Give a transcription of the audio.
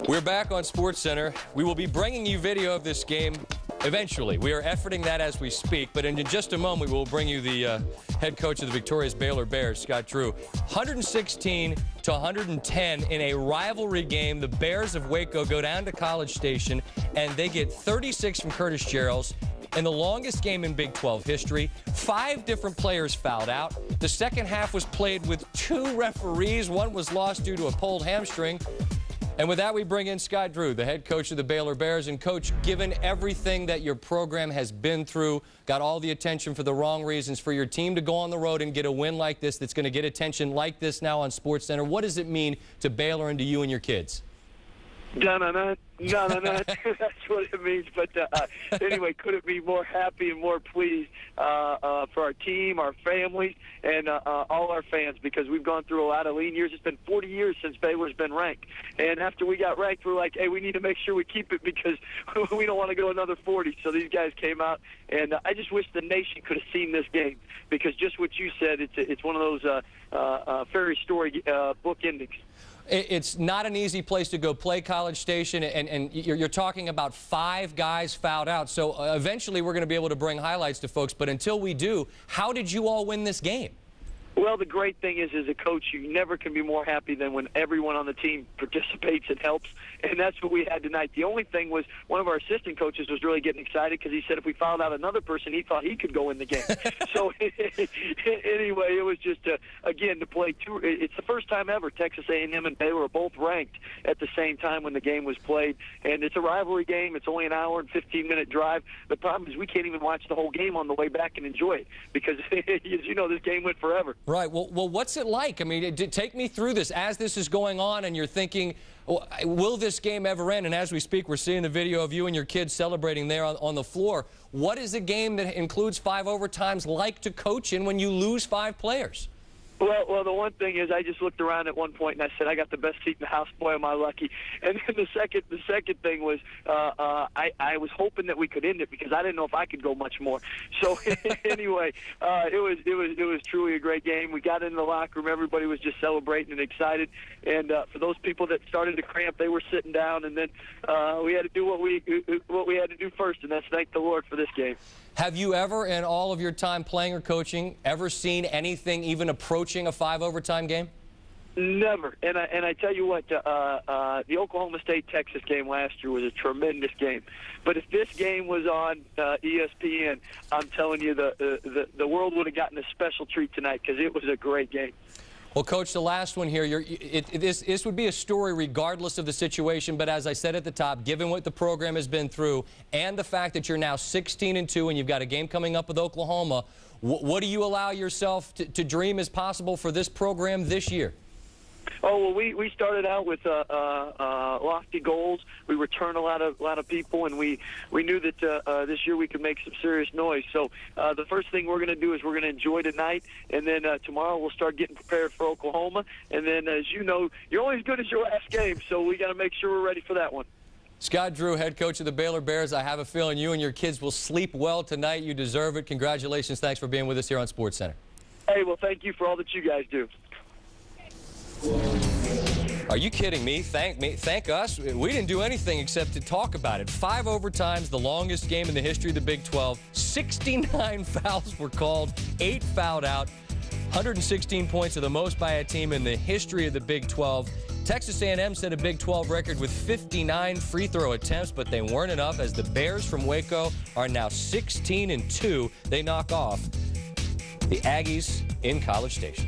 We're back on SportsCenter. We will be bringing you video of this game eventually. We are efforting that as we speak, but in just a moment we will bring you the head coach of the victorious Baylor Bears, Scott Drew. 116 to 110 in a rivalry game. The Bears of Waco go down to College Station, and they get 36 from Curtis Gerals. In the longest game in Big 12 history, 5 different players fouled out. The second half was played with 2 referees. One was lost due to a pulled hamstring. And with that, we bring in Scott Drew, the head coach of the Baylor Bears. And, Coach, given everything that your program has been through, got all the attention for the wrong reasons, for your team to go on the road and get a win like this that's going to get attention like this now on SportsCenter, what does it mean to Baylor and to you and your kids? No. That's what it means. But anyway, couldn't be more happy and more pleased for our team, our families, and all our fans, because we've gone through a lot of lean years. It's been 40 years since Baylor's been ranked. And after we got ranked, we're like, hey, we need to make sure we keep it because we don't want to go another 40. So these guys came out, and I just wish the nation could have seen this game, because just what you said, it's one of those fairy story book endings. It's not an easy place to go play, College Station, and you're talking about 5 guys fouled out. So eventually we're going to be able to bring highlights to folks, but until we do, how did you all win this game? Well, the great thing is, as a coach, you never can be more happy than when everyone on the team participates and helps, and that's what we had tonight. The only thing was one of our assistant coaches was really getting excited because he said if we fouled out another person, he thought he could go in the game. So anyway, it was just, again, to play 2. It's the first time ever Texas A&M and Baylor are both ranked at the same time when the game was played, and it's a rivalry game. It's only an hour and 15-minute drive. The problem is we can't even watch the whole game on the way back and enjoy it because, as you know, this game went forever. Right. Well, what's it like? I mean, take me through this as this is going on, and you're thinking, will this game ever end? And as we speak, we're seeing the video of you and your kids celebrating there on the floor. What is a game that includes 5 overtimes like to coach in when you lose 5 players? Well, the one thing is I just looked around at one point and I said, I got the best seat in the house. Boy, am I lucky. And then the second thing was I was hoping that we could end it because I didn't know if I could go much more. So anyway, it was truly a great game. We got into the locker room. Everybody was just celebrating and excited. And for those people that started to cramp, they were sitting down. And then we had to do what we had to do first, and that's thank the Lord for this game. Have you ever, in all of your time playing or coaching, ever seen anything even approaching a 5 overtime game? Never. And I tell you what, the Oklahoma State-Texas game last year was a tremendous game. But if this game was on ESPN, I'm telling you, the world would have gotten a special treat tonight because it was a great game. Well, Coach, the last one here, this would be a story regardless of the situation, but as I said at the top, given what the program has been through and the fact that you're now 16-2 and you've got a game coming up with Oklahoma, what do you allow yourself to dream is possible for this program this year? Oh, well, we started out with lofty goals. We return a lot of people, and we knew that this year we could make some serious noise. So the first thing we're going to do is we're going to enjoy tonight, and then tomorrow we'll start getting prepared for Oklahoma. And then, as you know, you're only as good as your last game, so we got to make sure we're ready for that one. Scott Drew, head coach of the Baylor Bears. I have a feeling you and your kids will sleep well tonight. You deserve it. Congratulations. Thanks for being with us here on SportsCenter. Hey, well, thank you for all that you guys do. Are you kidding me? Thank us. We didn't do anything except to talk about it. 5 overtimes, the longest game in the history of the Big 12. 69 fouls were called, 8 fouled out. 116 points are the most by a team in the history of the Big 12. Texas A&M set a Big 12 record with 59 free throw attempts, but they weren't enough as the Bears from Waco are now 16-2. They knock off the Aggies in College Station.